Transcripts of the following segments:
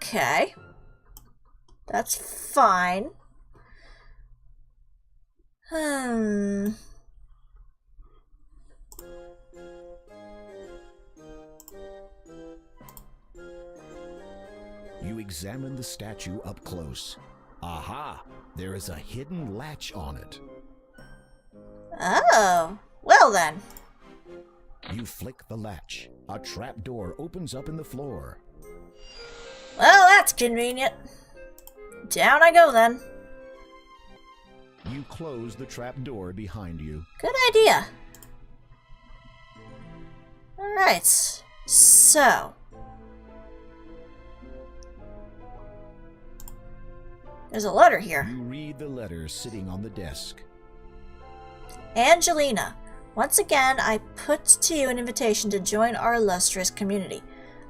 Okay. That's fine. You examine the statue up close. Aha! There is a hidden latch on it. Oh. Well then. You flick the latch. A trap door opens up in the floor. Well, that's convenient. Down I go then. You close the trap door behind you. Good idea. Alright. So. There's a letter here. You read the letter sitting on the desk. Angelina, once again I put to you an invitation to join our illustrious community.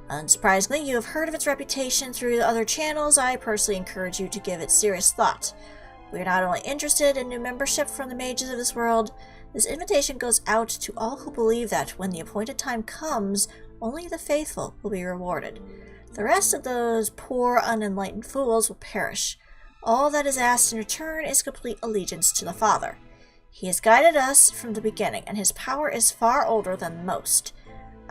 Unsurprisingly, you have heard of its reputation through other channels. I personally encourage you to give it serious thought. We are not only interested in new membership from the mages of this world, this invitation goes out to all who believe that when the appointed time comes, only the faithful will be rewarded. The rest of those poor, unenlightened fools will perish. All that is asked in return is complete allegiance to the Father. He has guided us from the beginning, and his power is far older than most.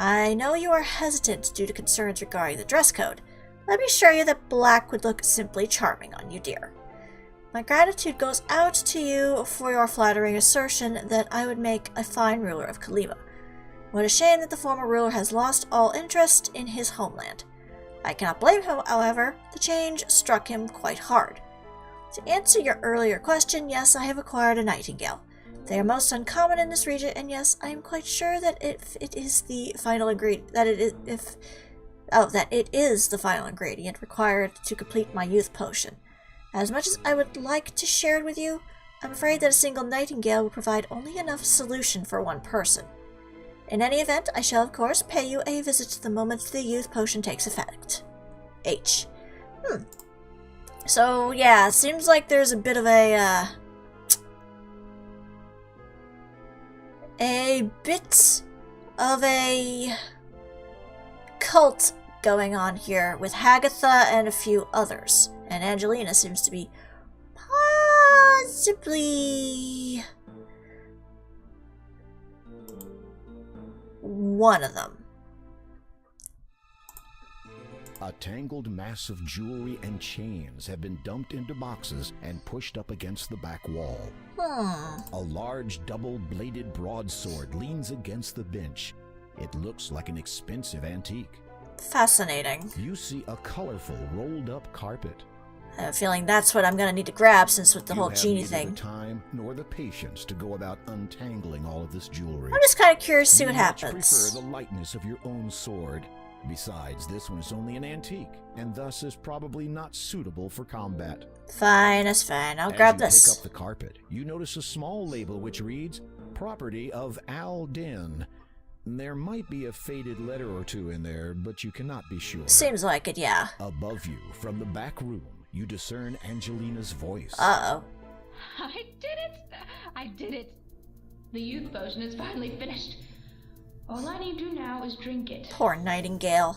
I know you are hesitant due to concerns regarding the dress code. Let me assure you that black would look simply charming on you, dear. My gratitude goes out to you for your flattering assertion that I would make a fine ruler of Kalima. What a shame that the former ruler has lost all interest in his homeland. I cannot blame him, however. The change struck him quite hard. To answer your earlier question, yes, I have acquired a nightingale. They are most uncommon in this region, and yes, I am quite sure that if it is the final ingredient, that it is the final ingredient required to complete my youth potion. As much as I would like to share it with you, I'm afraid that a single nightingale will provide only enough solution for one person. In any event, I shall of course pay you a visit the moment the youth potion takes effect. H. So yeah, it seems like there's a bit of a cult going on here with Hagatha and a few others. And Angelina seems to be possibly one of them. A tangled mass of jewelry and chains have been dumped into boxes and pushed up against the back wall. A large double-bladed broadsword leans against the bench. It looks like an expensive antique. Fascinating. You see a colorful rolled-up carpet. I have a feeling that's what I'm gonna need to grab, since with the whole genie thing. You have neither the time nor the patience to go about untangling all of this jewelry. I'm just kind of curious to see what You much happens. prefer the lightness of your own sword. Besides, this one is only an antique, and thus is probably not suitable for combat. Fine, that's fine. I'll grab As you this. pick up the carpet, you notice a small label which reads, "Property of Al Din." There might be a faded letter or two in there, but you cannot be sure. Seems like it, yeah. Above you, from the back room, you discern Angelina's voice. Uh-oh. I did it! I did it! The youth potion is finally finished. All I need to do now is drink it. Poor Nightingale.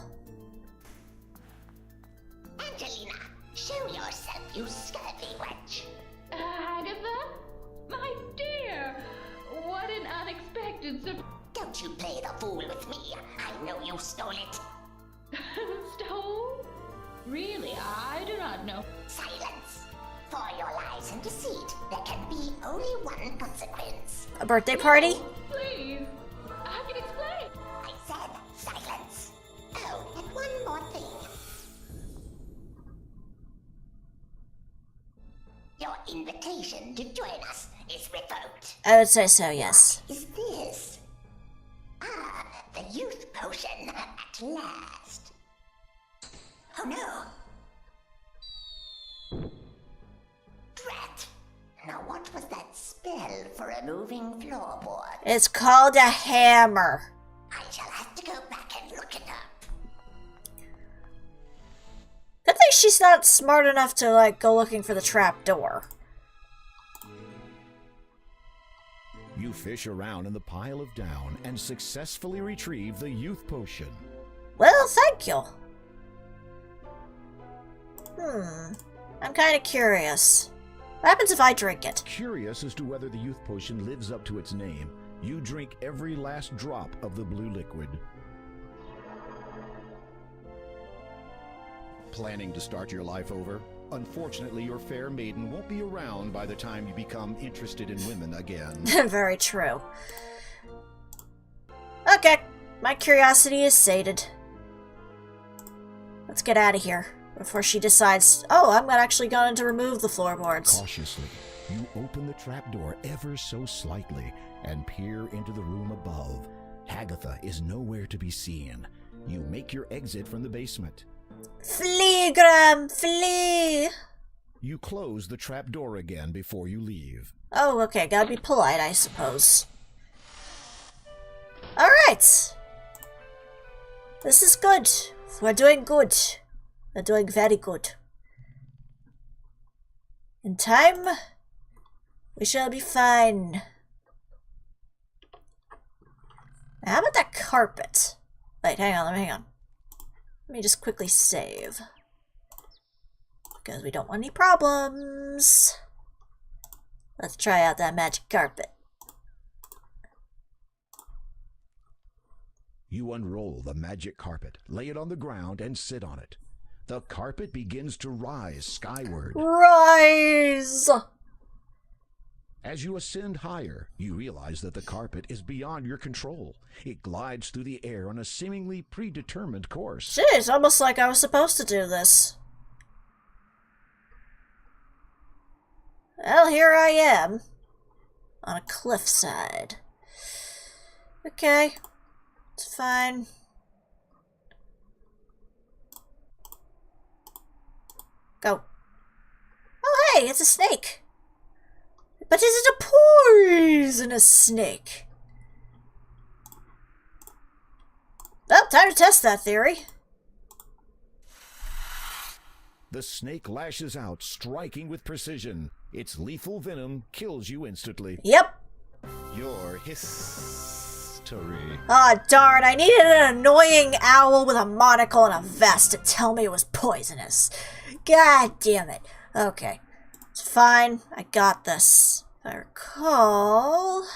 Angelina, show yourself, you scurvy wench. Agatha? My dear! What an unexpected surprise. Don't you play the fool with me. I know you stole it. Stole? Really, I do not know. Silence. For your lies and deceit, there can be only one consequence. A birthday party? Please, I can explain. I said silence. Oh, and one more thing. Your invitation to join us is revoked. I would say so, yes. Is this? Ah, the youth potion at last. Oh no. Drat. Now what was that spell for removing floorboards? It's called a hammer. I shall have to go back and look it up. Good thing she's not smart enough to, like, go looking for the trap door. You fish around in the pile of down and successfully retrieve the youth potion. Well, thank you. I'm kind of curious. What happens if I drink it? Curious as to whether the youth potion lives up to its name, you drink every last drop of the blue liquid. Planning to start your life over? Unfortunately, your fair maiden won't be around by the time you become interested in women again. Very true. Okay, my curiosity is sated. Let's get out of here before she decides, oh, I'm actually going to remove the floorboards. Cautiously, you open the trapdoor ever so slightly and peer into the room above. Agatha is nowhere to be seen. You make your exit from the basement. Flee, Graham, flee! You close the trapdoor again before you leave. Oh, okay, gotta be polite, I suppose. Alright! This is good. We're doing good. We're doing very good. In time, we shall be fine. Now, how about that carpet? Wait, hang on. Let me just quickly save. Because we don't want any problems. Let's try out that magic carpet. You unroll the magic carpet, lay it on the ground, and sit on it. The carpet begins to rise skyward. Rise! As you ascend higher, you realize that the carpet is beyond your control. It glides through the air on a seemingly predetermined course. Jeez, almost like I was supposed to do this. Well, here I am. On a cliffside. Okay. It's fine. Go. Oh, hey, it's a snake. But is it a poisonous snake? Well, time to test that theory. The snake lashes out, striking with precision. Its lethal venom kills you instantly. Yep. Your history. Ah, darn, I needed an annoying owl with a monocle and a vest to tell me it was poisonous. God damn it. Okay. It's fine. I got this. If I recall,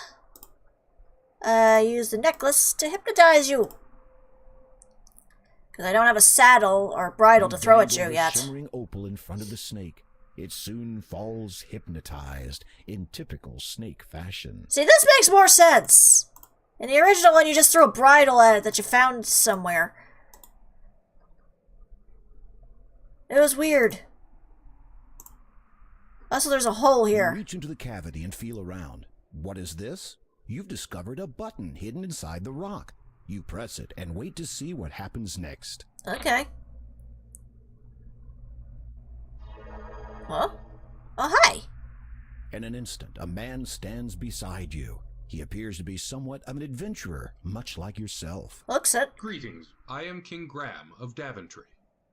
I used the necklace to hypnotize you. Because I don't have a saddle or bridle to throw at you yet. Shimmering opal in front of the snake. It soon falls hypnotized in typical snake fashion. See, this makes more sense. In the original one, you just threw a bridle at it that you found somewhere. It was weird. Also, there's a hole here. You reach into the cavity and feel around. What is this? You've discovered a button hidden inside the rock. You press it and wait to see what happens next. Okay. Huh? Oh, hi. In an instant, a man stands beside you. He appears to be somewhat of an adventurer, much like yourself. Looks it. Greetings. I am King Graham of Daventry.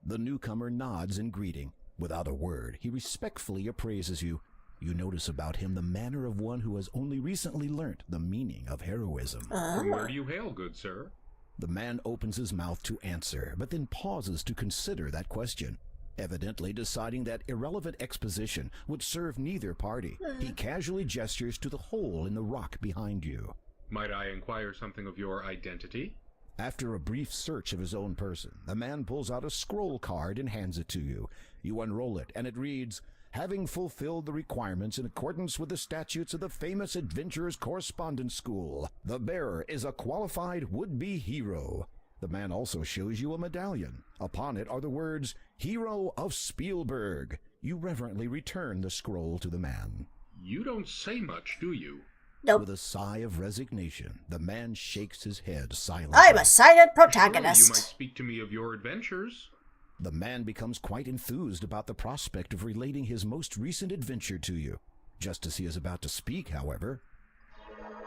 The newcomer nods in greeting. Without a word, he respectfully appraises you. You notice about him the manner of one who has only recently learnt the meaning of heroism. From where do you hail, good sir? The man opens his mouth to answer, but then pauses to consider that question. Evidently deciding that irrelevant exposition would serve neither party, he casually gestures to the hole in the rock behind you. Might I inquire something of your identity? After a brief search of his own person, the man pulls out a scroll card and hands it to you. You unroll it, and it reads, "Having fulfilled the requirements in accordance with the statutes of the famous Adventurers Correspondence School, the bearer is a qualified would-be hero." The man also shows you a medallion. Upon it are the words, "Hero of Spielberg." You reverently return the scroll to the man. You don't say much, do you? Nope. With a sigh of resignation, the man shakes his head silently. I'm a silent Surely protagonist. you might speak to me of your adventures. The man becomes quite enthused about the prospect of relating his most recent adventure to you. Just as he is about to speak, however,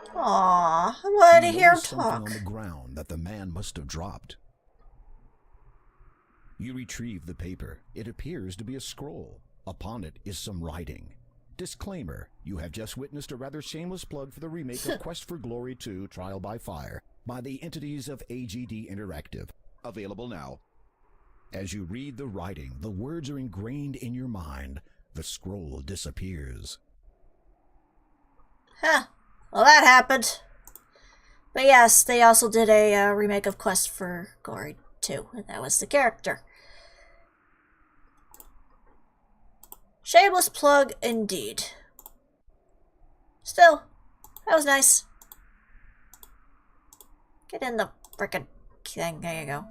Aww, I wanted to you hear him notice something talk. on the ground that the man must have dropped. You retrieve the paper. It appears to be a scroll. Upon it is some writing. Disclaimer, you have just witnessed a rather shameless plug for the remake of Quest for Glory 2 Trial by Fire by the entities of AGD Interactive. Available now. As you read the writing, the words are ingrained in your mind. The scroll disappears. Huh. Well, that happened. But yes, they also did a remake of Quest for Glory 2, and that was the character. Shameless plug indeed. Still, that was nice. Get in the frickin' thing. There you go.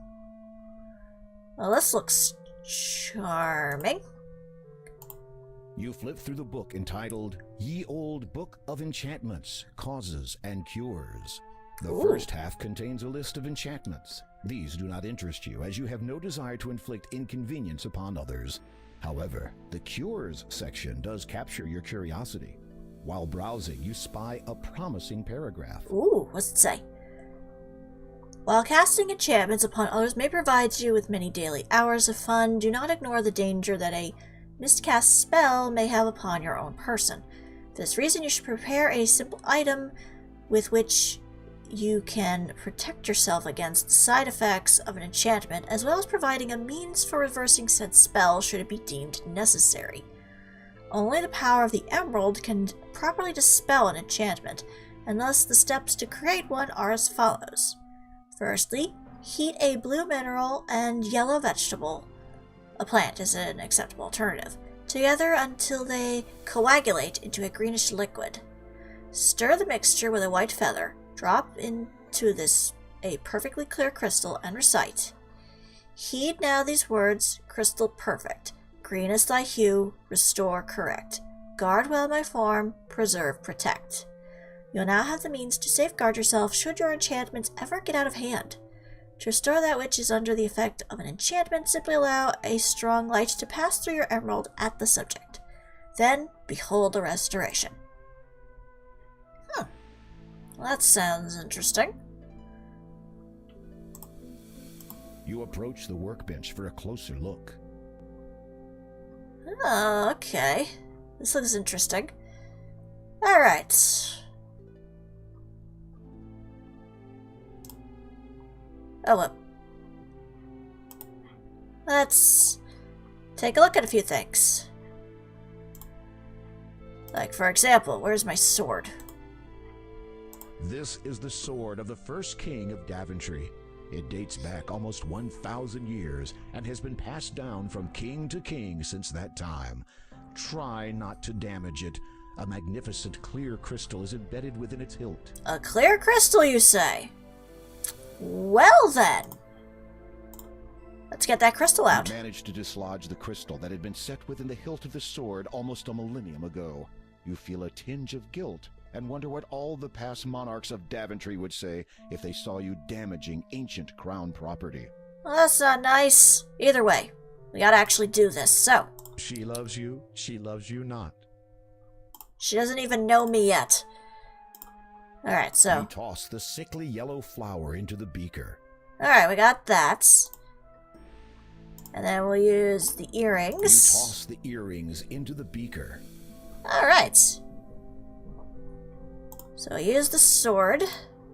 Well, this looks charming. You flip through the book entitled Ye Old Book of Enchantments, Causes and Cures. The first half contains a list of enchantments. These do not interest you, as you have no desire to inflict inconvenience upon others. However, the Cures section does capture your curiosity. While browsing, you spy a promising paragraph. Ooh, what's it say? While casting enchantments upon others may provide you with many daily hours of fun, do not ignore the danger that a miscast spell may have upon your own person. For this reason, you should prepare a simple item with which you can protect yourself against the side effects of an enchantment, as well as providing a means for reversing said spell should it be deemed necessary. Only the power of the emerald can properly dispel an enchantment, and thus the steps to create one are as follows. Firstly, heat a blue mineral and yellow vegetable, a plant is an acceptable alternative, together until they coagulate into a greenish liquid. Stir the mixture with a white feather, drop into this a perfectly clear crystal, and recite. Heed now these words, crystal perfect. Green is thy hue, restore correct. Guard well my form, preserve protect. You'll now have the means to safeguard yourself should your enchantments ever get out of hand. To restore that which is under the effect of an enchantment, simply allow a strong light to pass through your emerald at the subject. Then, behold the restoration. Well, that sounds interesting. You approach the workbench for a closer look. Oh, okay. This looks interesting. Alright. Oh, well. Let's take a look at a few things. Like, for example, where's my sword? This is the sword of the first king of Daventry. It dates back almost 1,000 years and has been passed down from king to king since that time. Try not to damage it. A magnificent clear crystal is embedded within its hilt. A clear crystal, you say? Well then. Let's get that crystal out. You managed to dislodge the crystal that had been set within the hilt of the sword almost a millennium ago. You feel a tinge of guilt and wonder what all the past monarchs of Daventry would say if they saw you damaging ancient crown property. Well, that's not nice. Either way, we gotta actually do this, so. She loves you not. She doesn't even know me yet. Alright, so. You toss the sickly yellow flower into the beaker. Alright, we got that. And then we'll use the earrings. You toss the earrings into the beaker. Alright. So I use the sword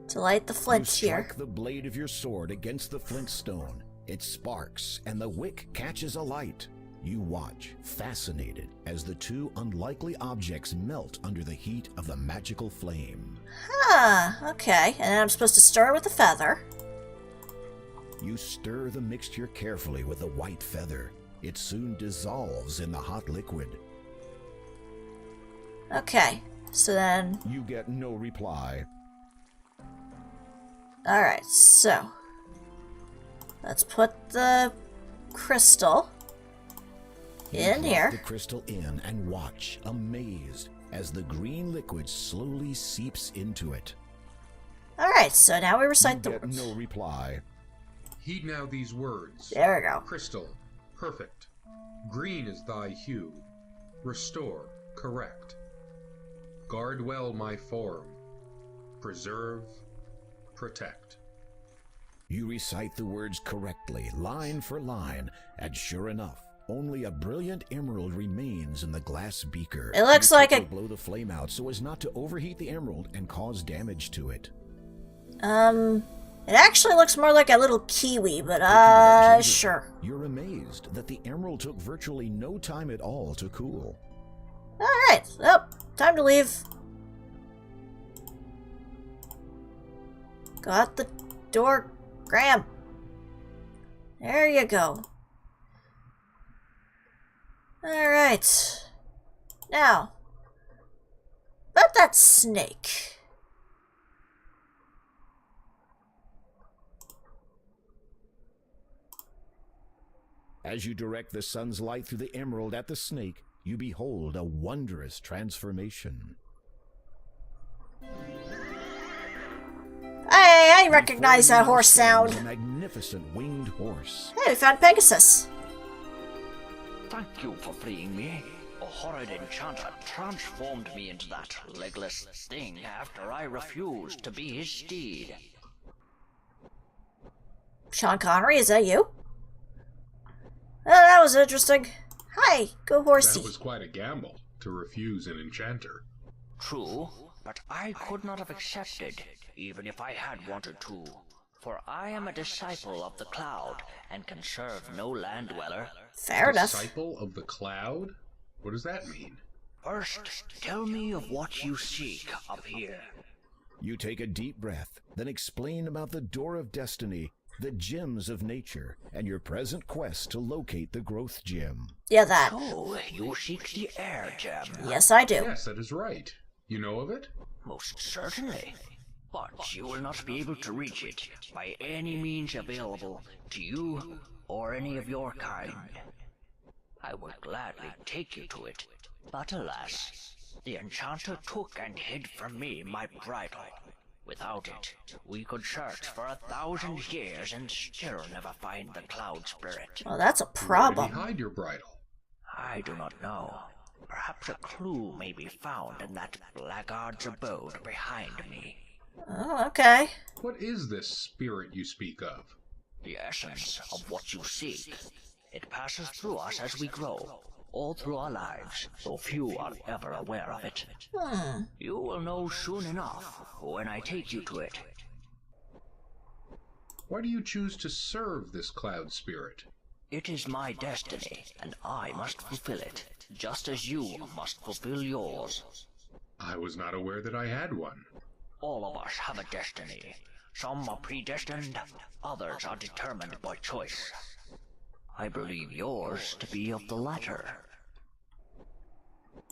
to light the flint you here. strike the blade of your sword against the flint stone. It sparks, and the wick catches alight. You watch, fascinated, as the two unlikely objects melt under the heat of the magical flame. Huh, okay. And then I'm supposed to stir with the feather. You stir the mixture carefully with a white feather. It soon dissolves in the hot liquid. Okay, so then. You get no reply. Alright, so. Let's put the crystal in here. Drop the crystal in and watch, amazed, as the green liquid slowly seeps into it. Alright, so now we recite the get words. no reply. Heed now these words. There we go. Crystal, perfect. Green is thy hue. Restore, correct. Guard well my form. Preserve, protect. You recite the words correctly, line for line, and sure enough, only a brilliant emerald remains in the glass beaker. It looks like a... blow the flame out so as not to overheat the emerald and cause damage to it. It actually looks more like a little kiwi, but sure. You're amazed that the emerald took virtually no time at all to cool. Alright, well, time to leave. Go out the door, Graham. There you go. Alright. Now, about that snake. As you direct the sun's light through the emerald at the snake, you behold a wondrous transformation. I recognize that horse sound. A magnificent winged horse. Hey, we found Pegasus. Thank you for freeing me. A horrid enchanter transformed me into that legless thing after I refused to be his steed. Sean Connery, is that you? Oh, that was interesting. Hi, go horsey. That was quite a gamble, to refuse an enchanter. True, but I could not have accepted, even if I had wanted to. For I am a disciple of the cloud, and can serve no land dweller. Fair enough. Disciple of the cloud? What does that mean? First, tell me of what you seek up here. You take a deep breath, then explain about the Door of Destiny, the gems of nature, and your present quest to locate the growth gem. Yeah, that. So, you seek the air gem? Yes, I do. Yes, that is right. You know of it? Most certainly. But you will not be able to reach it by any means available to you or any of your kind. I would gladly take you to it, but alas, the enchanter took and hid from me my bridle. Without it, we could search for 1,000 years and still never find the cloud spirit. Well, that's a Where did problem. he hide your bridle? I do not know. Perhaps a clue may be found in that blackguard's abode behind me. Oh, okay. What is this spirit you speak of? The essence of what you seek. It passes through us as we grow, all through our lives, though few are ever aware of it. You will know soon enough when I take you to it. Why do you choose to serve this cloud spirit? It is my destiny, and I must fulfill it, just as you must fulfill yours. I was not aware that I had one. All of us have a destiny. Some are predestined, others are determined by choice. I believe yours to be of the latter.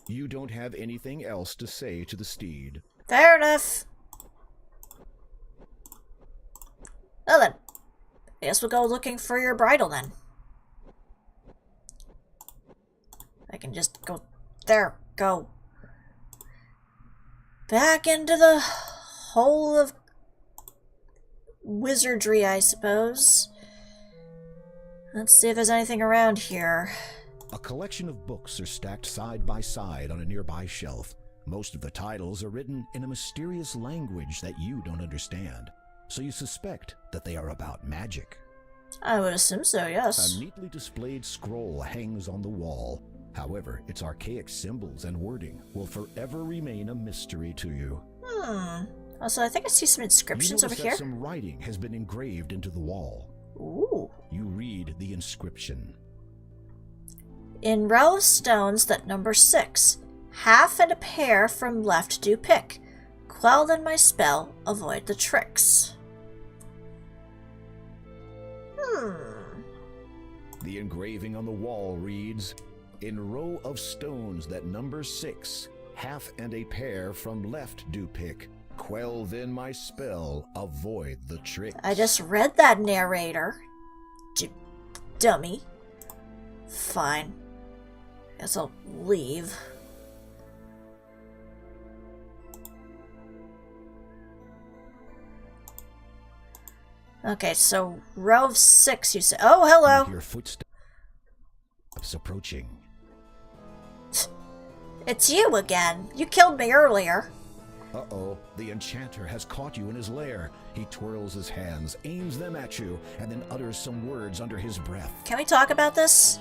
You don't have anything else to say to the steed. Fair enough. Well then, I guess we'll go looking for your bridle then. I can just go there, go. Back into the hole of wizardry, I suppose. Let's see if there's anything around here. A collection of books are stacked side by side on a nearby shelf. Most of the titles are written in a mysterious language that you don't understand, so you suspect that they are about magic. I would assume so, yes. A neatly displayed scroll hangs on the wall. However, its archaic symbols and wording will forever remain a mystery to you. Also, I think I see some inscriptions over here. Some writing has been engraved into the wall. Ooh. You read the inscription. In row of stones that number 6, half and a pair from left do pick. Quell then my spell, avoid the tricks. The engraving on the wall reads, in row of stones that number 6, half and a pair from left do pick. Quell then my spell, avoid the tricks. I just read that, narrator. Dummy. Fine. Guess I'll leave. Okay, so row of 6 you say. Oh, hello! Your footsteps approaching. It's you again. You killed me earlier. Uh-oh, the enchanter has caught you in his lair. He twirls his hands, aims them at you, and then utters some words under his breath. Can we talk about this?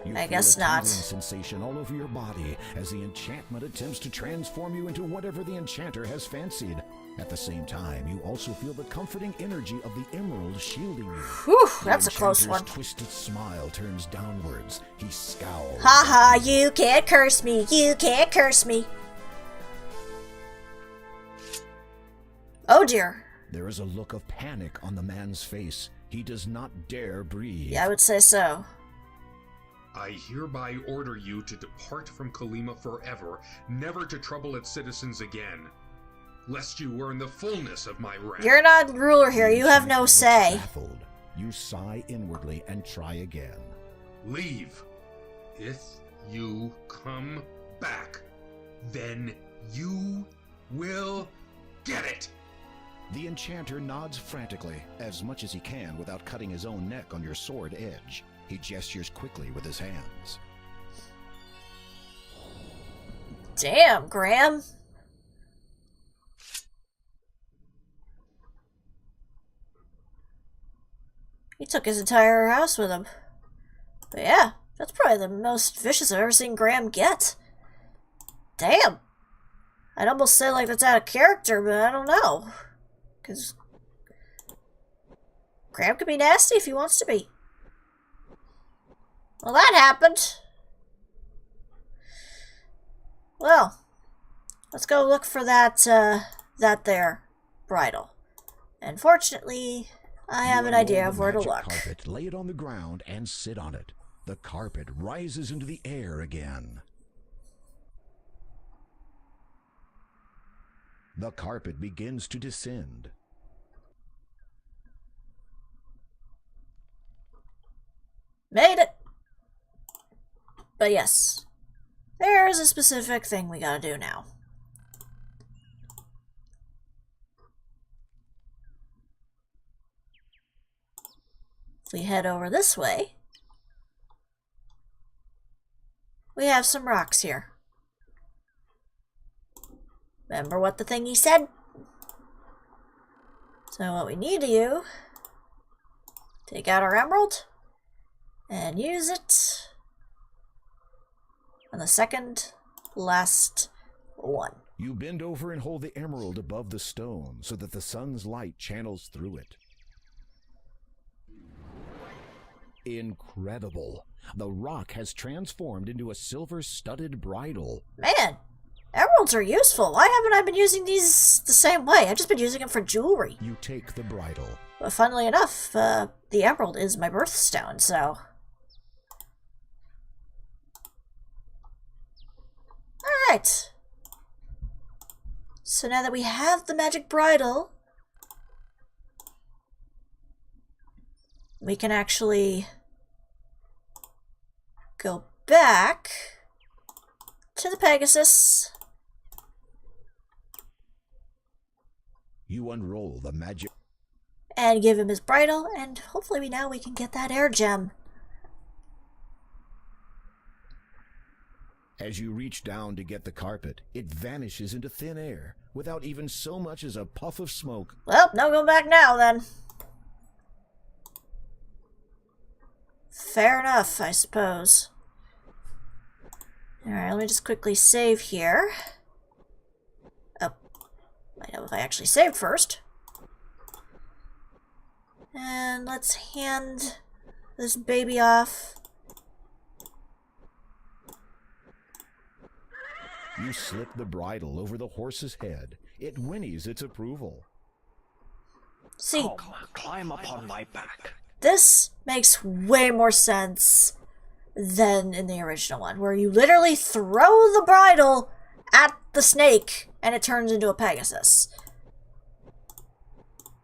You I feel guess a not. tingling sensation all over your body as the enchantment attempts to transform you into whatever the enchanter has fancied. At the same time, you also feel the comforting energy of the emerald shielding you. Whew, that's a close enchanter's one. twisted smile turns downwards. He scowls. Haha, you can't curse me. You can't curse me. Oh dear. There is a look of panic on the man's face. He does not dare breathe. Yeah, I would say so. I hereby order you to depart from Kalima forever, never to trouble its citizens again, lest you earn the fullness of my wrath. You're not ruler here. You have no Looks say. baffled. You sigh inwardly and try again. Leave. If you come back, then you will get it. The enchanter nods frantically, as much as he can without cutting his own neck on your sword edge. He gestures quickly with his hands. Damn, Graham. He took his entire house with him. But yeah, that's probably the most vicious I've ever seen Graham get. Damn. I'd almost say like that's out of character, but I don't know. Because Graham could be nasty if he wants to be. Well, that happened. Well, let's go look for that there bridle. And fortunately, I have an idea of where to look. Carpet, lay it on the ground and sit on it. The carpet rises into the air again. The carpet begins to descend. Made it! But yes, there's a specific thing we gotta do now. If we head over this way, we have some rocks here. Remember what the thingy said? So what we need to do, take out our emerald and use it on the second last one. You bend over and hold the emerald above the stone so that the sun's light channels through it. Incredible. The rock has transformed into a silver-studded bridle. Man, emeralds are useful. Why haven't I been using these the same way? I've just been using them for jewelry. You take the bridle. But funnily enough, the emerald is my birthstone, so... Alright. So now that we have the magic bridle, we can actually go back to the Pegasus. You unroll the magic... And give him his bridle, and hopefully now we can get that air gem. As you reach down to get the carpet, it vanishes into thin air, without even so much as a puff of smoke. Well, no go back now, then. Fair enough, I suppose. Alright, let me just quickly save here. Oh, I know if I actually saved first. And let's hand this baby off. You slip the bridle over the horse's head. It whinnies its approval. See, Come, climb up on my back. this makes way more sense than in the original one, where you literally throw the bridle at the snake and it turns into a Pegasus.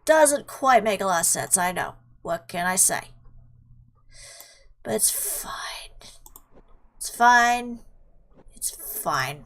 Doesn't quite make a lot of sense, I know. What can I say? But it's fine. It's fine. It's fine.